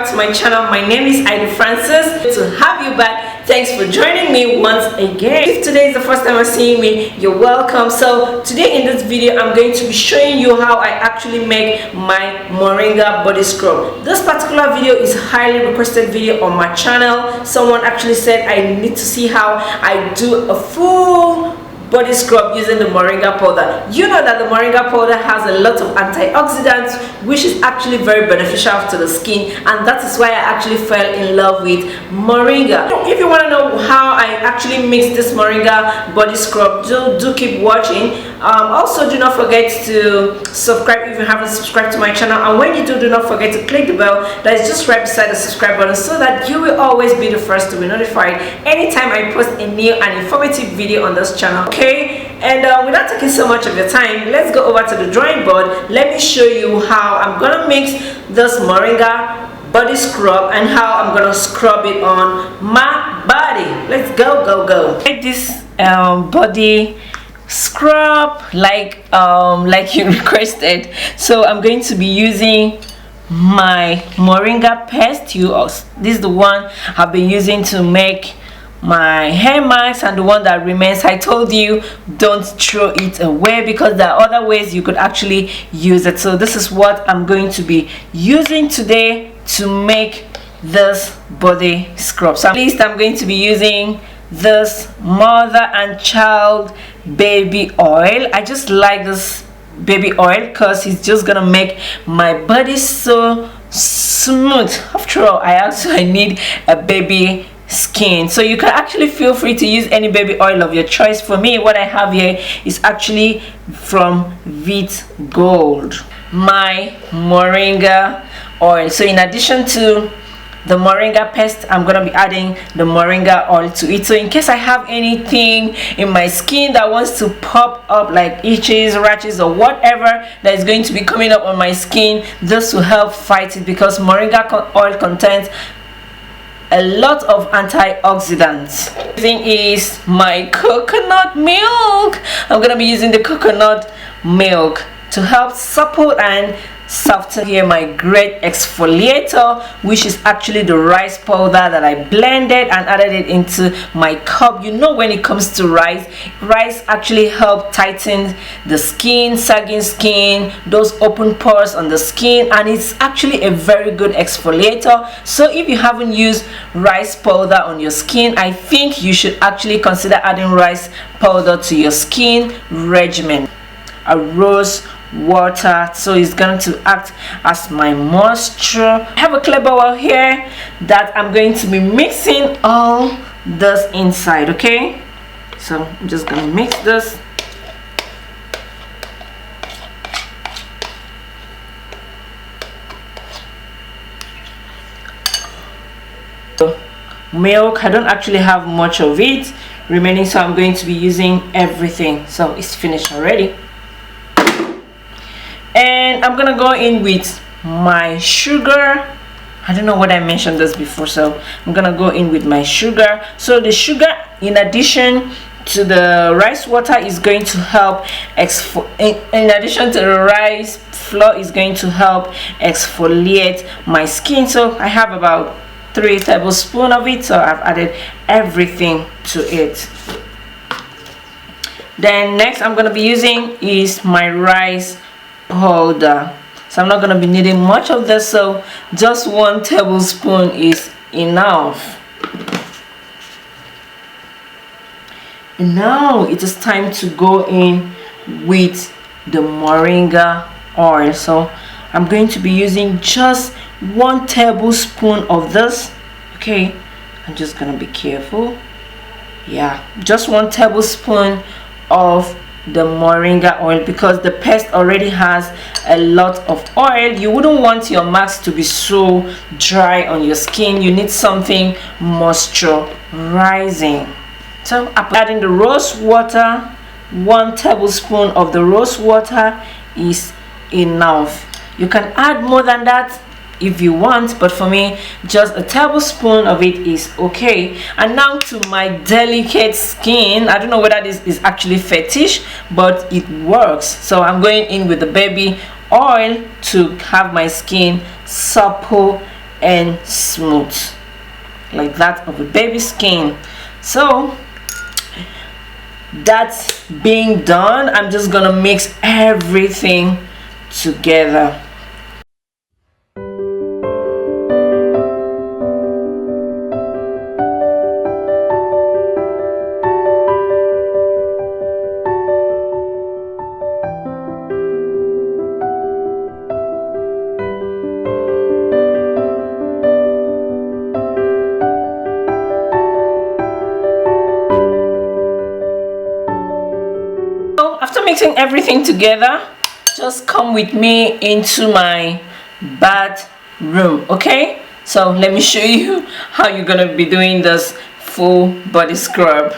back to my channel. My name is Ida Francis. Good to have you back. Thanks for joining me once again. If today is the first time you're seeing me, you're welcome. So today in this video, I'm going to be showing you how I actually make my Moringa body scrub. This particular video is a highly requested video on my channel. Someone actually said I need to see how I do a full body scrub using the Moringa powder. You know that the Moringa powder has a lot of antioxidants, which is actually very beneficial to the skin, and that is why I actually fell in love with Moringa. If you want to know how I actually mix this Moringa body scrub, do keep watching. Also, do not forget to subscribe if you haven't subscribed to my channel, and when you do not forget to click the bell that is just right beside the subscribe button, so that you will always be the first to be notified anytime I post a new and informative video on this channel. Okay, and without taking so much of your time, let's go over to the drawing board. Let me show you how I'm gonna mix this Moringa body scrub and how I'm gonna scrub it on my body. Let's go. Take this body scrub like you requested. So I'm going to be using my Moringa Paste. This is the one I've been using to make my hair mask, and the one that remains, I told you don't throw it away because there are other ways you could actually use it. So this is what I'm going to be using today to make this body scrub. So at least I'm going to be using this mother and child baby oil. I just like this baby oil because it's just gonna make my body so smooth. After all, I need a baby skin, so you can actually feel free to use any baby oil of your choice. For me, what I have here is actually from Wheat Gold, my Moringa oil. So in addition to the Moringa paste, I'm gonna be adding the Moringa oil to it. So in case I have anything in my skin that wants to pop up, like itches, rashes, or whatever that is going to be coming up on my skin, this will help fight it because Moringa oil contains a lot of antioxidants. The thing is my coconut milk. I'm gonna be using the coconut milk to help support and soften here my great exfoliator, which is actually the rice powder that I blended and added it into my cup. You know, when it comes to rice actually help tighten the skin, sagging skin, those open pores on the skin, and it's actually a very good exfoliator. So if you haven't used rice powder on your skin, I think you should actually consider adding rice powder to your skin regimen. A rose water, so it's going to act as my moisture. I have a clay bowl here that I'm going to be mixing all this inside. Okay, so I'm just going to mix this. So, milk, I don't actually have much of it remaining, so I'm going to be using everything. So it's finished already. And I'm gonna go in with my sugar. I don't know what I mentioned this before, so I'm gonna go in with my sugar. So the sugar, in addition to the rice water, is going to help in addition to the rice flour, is going to help exfoliate my skin. So I have about 3 tablespoons of it, so I've added everything to it. Then next I'm gonna be using is my rice powder. So I'm not going to be needing much of this, so just 1 tablespoon is enough. And now it is time to go in with the Moringa oil. So I'm going to be using just 1 tablespoon of this. Okay, I'm just going to be careful. Yeah, just 1 tablespoon of the Moringa oil, because the paste already has a lot of oil. You wouldn't want your mask to be so dry on your skin. You need something moisturizing. So I'm adding the rose water. 1 tablespoon of the rose water is enough. You can add more than that if you want, but for me, just a tablespoon of it is okay. And now to my delicate skin, I don't know whether this is actually fetish, but it works. So I'm going in with the baby oil to have my skin supple and smooth, like that of a baby skin. So that's being done, I'm just gonna mix everything together. After mixing everything together, just come with me into my bathroom, okay? So let me show you how you're gonna be doing this full body scrub.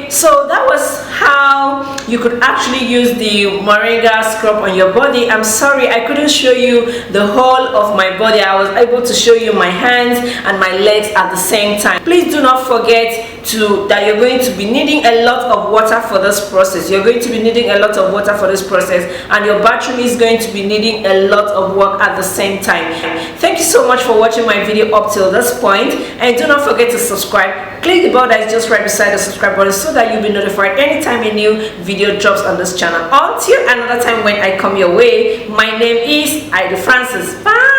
So that was how you could actually use the moringa scrub on your body. I'm sorry I couldn't show you the whole of my body. I was able to show you my hands and my legs at the same time. Please do not forget that you're going to be needing a lot of water for this process. You're going to be needing a lot of water for this process, and your battery is going to be needing a lot of work at the same time. Thank you so much for watching my video up till this point, and do not forget to subscribe. Click the bell that is just right beside the subscribe button so that you'll be notified anytime a new video drops on this channel. Until another time when I come your way, my name is Ida Francis. Bye.